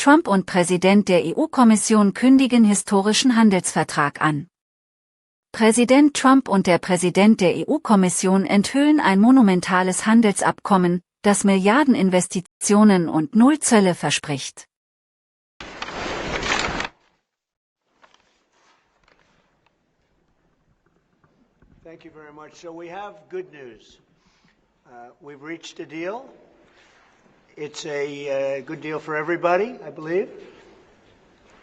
Trump und Präsident der EU-Kommission kündigen historischen Handelsvertrag an. Präsident Trump und der Präsident der EU-Kommission enthüllen ein monumentales Handelsabkommen, das Milliarden Investitionen und Null Zölle verspricht. Thank you very much. So we have good news. We've reached a deal. It's a good deal for everybody, I believe.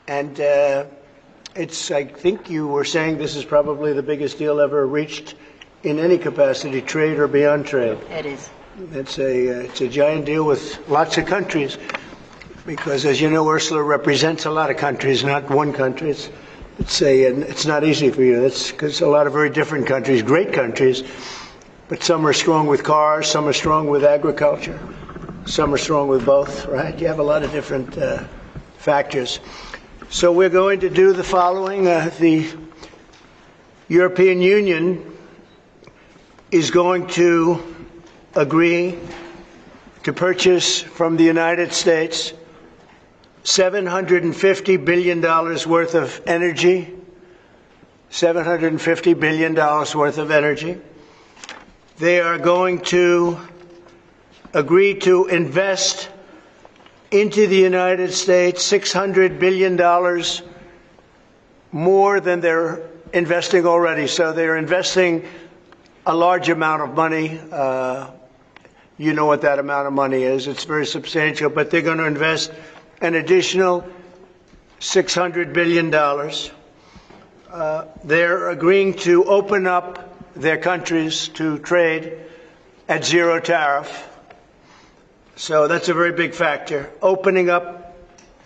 And I think you were saying this is probably the biggest deal ever reached in any capacity, trade or beyond trade. It is. It's a giant deal with lots of countries, because as you know, Ursula represents a lot of countries, not one country. It's not easy for you. That's because a lot of very different countries, great countries, but some are strong with cars, some are strong with agriculture, some are strong with both, right? You have a lot of different factors. So we're going to do the following. The European Union is going to agree to purchase from the United States $750 billion worth of energy, $750 billion worth of energy. They are going to agree to invest into the United States $600 billion more than they're investing already. So they're investing a large amount of money. You know what that amount of money is. It's very substantial, but they're going to invest an additional $600 billion. They're agreeing to open up their countries to trade at zero tariff. So that's a very big factor. Opening up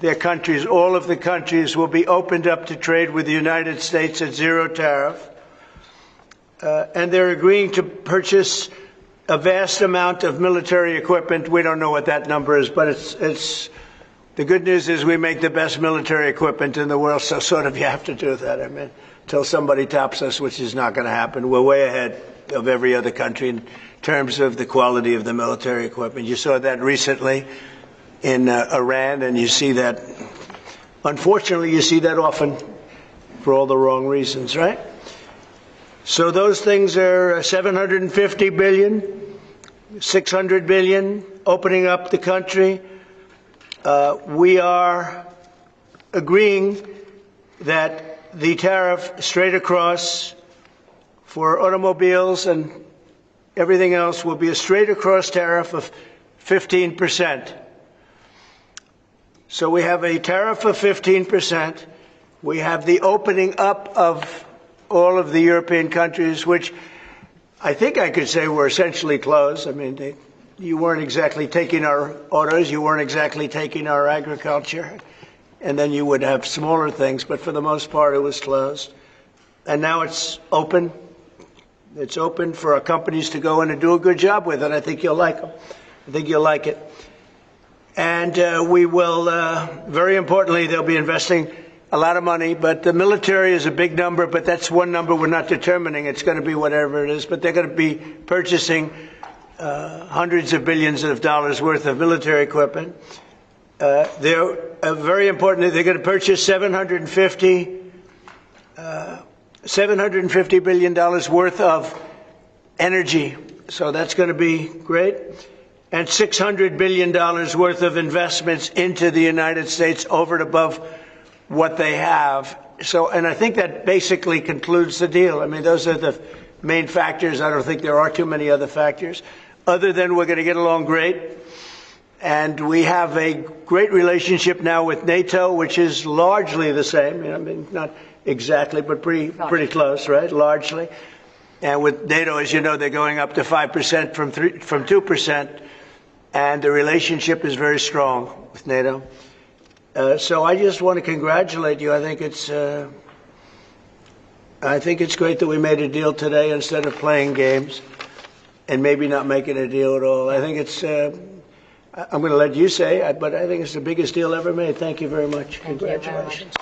their countries, all of the countries will be opened up to trade with the United States at zero tariff. And they're agreeing to purchase a vast amount of military equipment. We don't know what that number is, but it's the good news is we make the best military equipment in the world, so sort of you have to do that. I mean, until somebody tops us, which is not going to happen. We're way ahead of every other country in terms of the quality of the military equipment. You saw that recently in Iran, and you see that, unfortunately, you see that often for all the wrong reasons, right? So those things are $750 billion, $600 billion, opening up the country. We are agreeing that the tariff straight across for automobiles and everything else will be a straight across tariff of 15%. So we have a tariff of 15%. We have the opening up of all of the European countries, which I think I could say were essentially closed. I mean, you weren't exactly taking our autos, you weren't exactly taking our agriculture, and then you would have smaller things, but for the most part it was closed. And now it's open. It's open for our companies to go in and do a good job with it. I think you'll like them. I think you'll like it. And we will, very importantly, they'll be investing a lot of money, but the military is a big number, but that's one number we're not determining. It's going to be whatever it is, but they're going to be purchasing hundreds of billions of dollars worth of military equipment. They're very important. They're going to purchase $750 billion worth of energy. So that's going to be great. And $600 billion worth of investments into the United States over and above what they have. So, and I think that basically concludes the deal. I mean, those are the main factors. I don't think there are too many other factors, other than we're going to get along great. And we have a great relationship now with NATO, which is largely the same. I mean, not exactly, but pretty close, right? Largely. And with NATO, as you know, they're going up to 5% from 2%. And the relationship is very strong with NATO. So I just want to congratulate you. I think it's great that we made a deal today instead of playing games and maybe not making a deal at all. I think it's, I'm going to let you say it, but I think it's the biggest deal ever made. Thank you very much. Congratulations.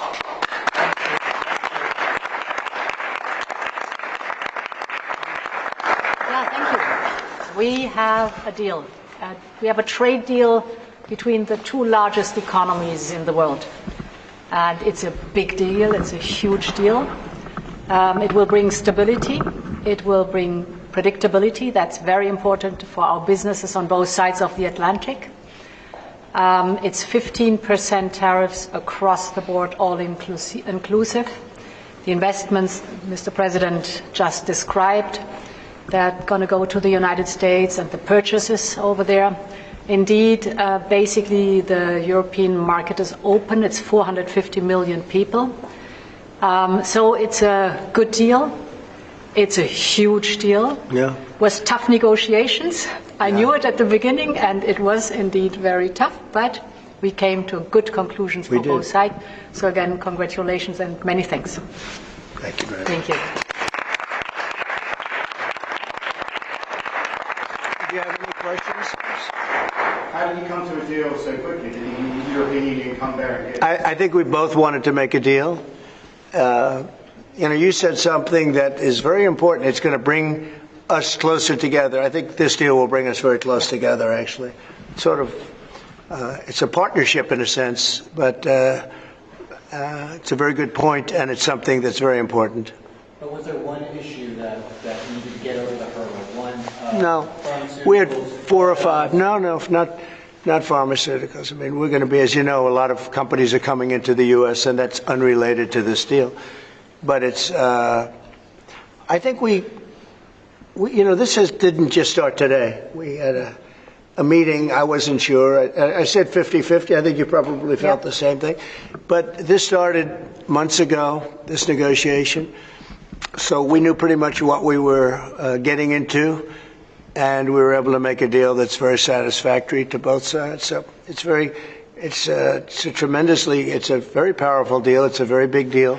Yeah, thank you. We have a deal. We have a trade deal between the two largest economies in the world. And it's a big deal, it's a huge deal. It will bring stability, it will bring predictability. That's very important for our businesses on both sides of the Atlantic. It's 15% tariffs across the board, all inclusive. The investments Mr. President just described, they're going to go to the United States and the purchases over there. Indeed, basically the European market is open. It's 450 million people. So it's a good deal. It's a huge deal. Yeah. It was tough negotiations. I knew it at the beginning, and it was indeed very tough, but we came to good conclusions for both sides. So again, congratulations and many thanks. Thank you very much. Thank you. Do you have any questions? How did you come to a deal so quickly? Did the European Union come there and get I think we both wanted to make a deal. You said something that is very important. It's going to bring us closer together. I think this deal will bring us very close together, actually. Sort of, it's a partnership in a sense, but it's a very good point, and it's something that's very important. But was there one issue that you needed to get over the hurdle? No. We had 4 or 5. No, not pharmaceuticals. I mean, we're going to be, as you know, a lot of companies are coming into the U.S., and that's unrelated to this deal. But it's, I think this didn't just start today. We had a meeting. I wasn't sure. I said 50-50. I think you probably felt the same thing. But this started months ago, this negotiation. So we knew pretty much what we were getting into, and we were able to make a deal that's very satisfactory to both sides. So it's a very powerful deal. It's a very big deal.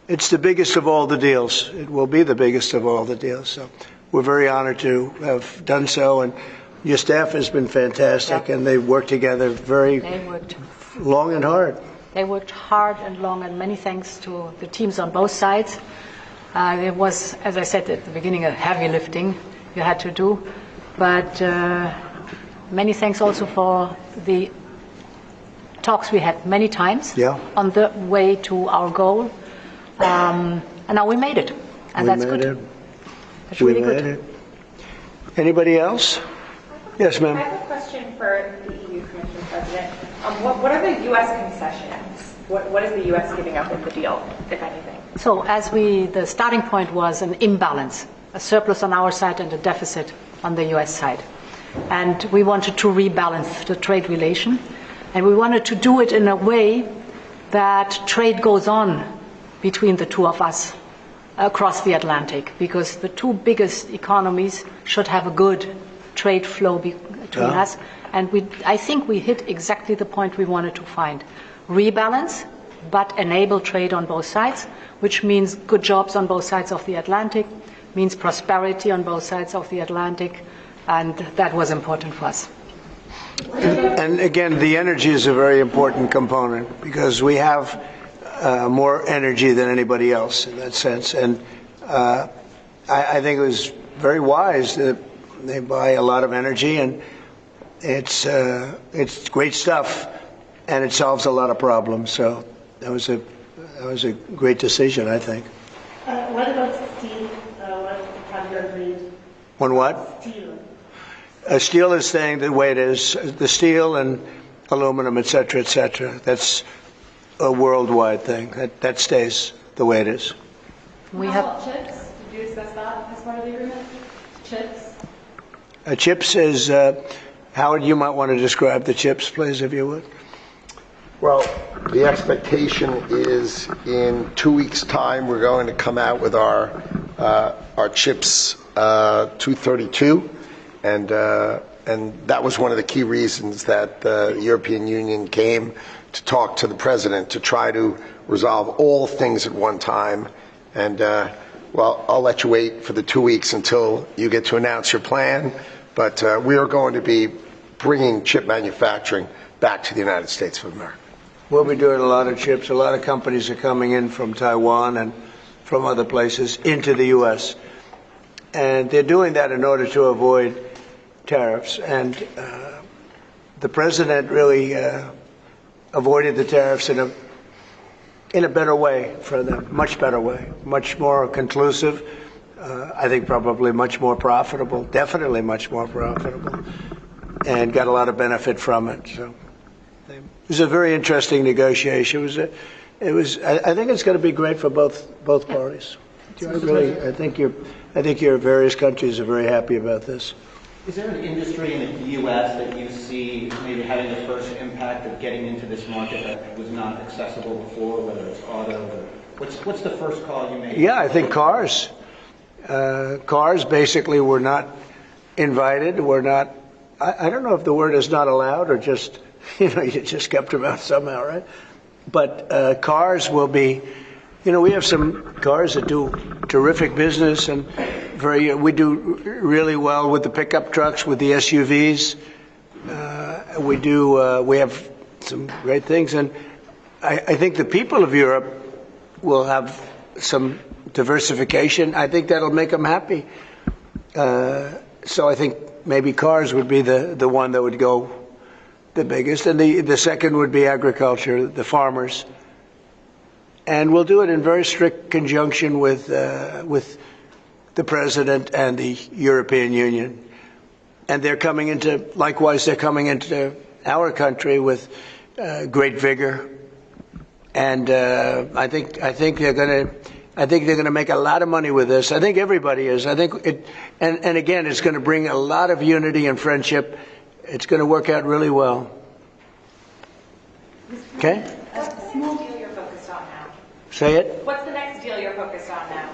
It's the biggest of all the deals. It will be the biggest of all the deals. So we're very honored to have done so, and your staff has been fantastic, and they worked together long and hard. They worked hard and long, and many thanks to the teams on both sides. It was, as I said at the beginning, a heavy lifting you had to do, but many thanks also for the talks we had many times on the way to our goal. And now we made it, and that's good. That's really good. Anybody else? Yes, ma'am. I have a question for the EU Commission President. What are the U.S. concessions? What is the U.S. giving up in the deal, if anything? So the starting point was an imbalance, a surplus on our side and a deficit on the U.S. side. And we wanted to rebalance the trade relation. And we wanted to do it in a way that trade goes on between the two of us across the Atlantic, because the two biggest economies should have a good trade flow between us. And I think we hit exactly the point we wanted to find. Rebalance, but enable trade on both sides, which means good jobs on both sides of the Atlantic, means prosperity on both sides of the Atlantic, and that was important for us. And again, the energy is a very important component, because we have more energy than anybody else in that sense. And I think it was very wise that they buy a lot of energy, and it's great stuff, and it solves a lot of problems. So that was a great decision, I think. What about steel? What have you agreed? On what? Steel. Steel is staying the way it is. The steel and aluminum, et cetera, that's a worldwide thing. That stays the way it is. We have chips. Did you discuss that as part of the agreement? Chips. Chips is Howard. You might want to describe the chips, please, if you would. Well, the expectation is in 2 weeks' time we're going to come out with our chips 232, and that was one of the key reasons that the European Union came to talk to the president, to try to resolve all things at one time. And well, I'll let you wait for the 2 weeks until you get to announce your plan. But we are going to be bringing chip manufacturing back to the United States of America. We'll be doing a lot of chips. A lot of companies are coming in from Taiwan and from other places into the U.S. And they're doing that in order to avoid tariffs. And the president really avoided the tariffs in a better way for them, much better way, much more conclusive. I think probably much more profitable, definitely much more profitable, and got a lot of benefit from it. So it was a very interesting negotiation. I think it's going to be great for both parties. I think your various countries are very happy about this. Is there an industry in the U.S. that you see maybe having the first impact of getting into this market that was not accessible before, whether it's auto or what's the first call you made? Yeah, I think cars. Cars basically were not invited. Were not. I don't know if the word is not allowed or just you just kept them out somehow, right? But cars will be. We have some cars that do terrific business, and we do really well with the pickup trucks, with the SUVs. We have some great things, and I think the people of Europe will have some diversification. I think that'll make them happy. So I think maybe cars would be the one that would go the biggest, and the second would be agriculture, the farmers. And we'll do it in very strict conjunction with the President and the European Union. And they're coming into our country with great vigor. And I think they're going to make a lot of money with this. I think everybody is. I think and again, it's going to bring a lot of unity and friendship. It's going to work out really well. Okay? What's the next deal you're focused on now? Say it. What's the next deal you're focused on now?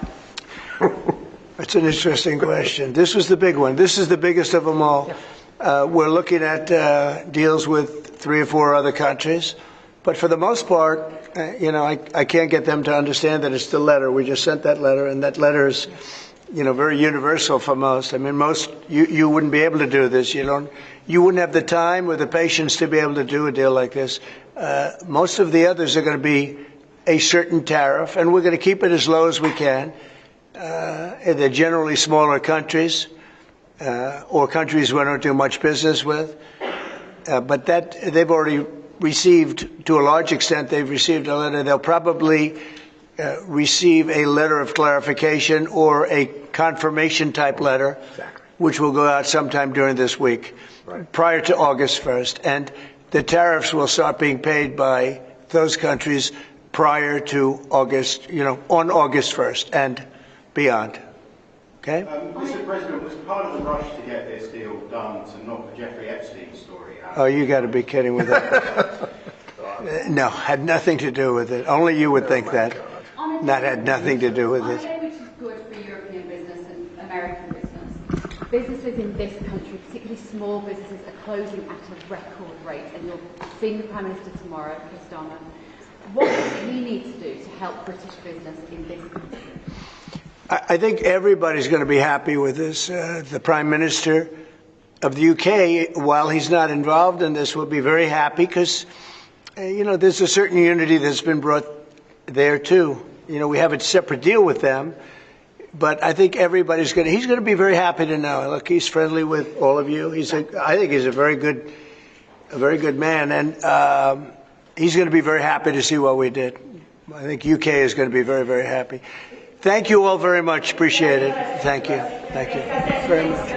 That's an interesting question. This was the big one. This is the biggest of them all. We're looking at deals with 3 or 4 other countries. But for the most part, I can't get them to understand that it's the letter. We just sent that letter, and that letter is, very universal for most. I mean, you wouldn't be able to do this. You wouldn't have the time or the patience to be able to do a deal like this. Most of the others are going to be a certain tariff, and we're going to keep it as low as we can. They're generally smaller countries or countries we don't do much business with. But that they've already received, to a large extent, they've received a letter. They'll probably receive a letter of clarification or a confirmation type letter, which will go out sometime during this week, prior to August 1st. And the tariffs will start being paid by those countries prior to August, on August 1st and beyond. Okay? Mr. President, was part of the rush to get this deal done to knock the Jeffrey Epstein story out? Oh, you got to be kidding with that. No, had nothing to do with it. Only you would think that. That had nothing to do with it. Which is good for European business and American business. Businesses in this country, particularly small businesses, are closing at a record rate. And you're seeing the Prime Minister tomorrow, Christopher. What does he need to do to help British business in this country? I think everybody's going to be happy with this. The Prime Minister of the UK, while he's not involved in this, will be very happy because, there's a certain unity that's been brought there too. We have a separate deal with them, but I think he's going to be very happy to know. Look, he's friendly with all of you. I think he's a very good man, and he's going to be very happy to see what we did. I think UK is going to be very, very happy. Thank you all very much. Appreciate it. Thank you. Thank you very much.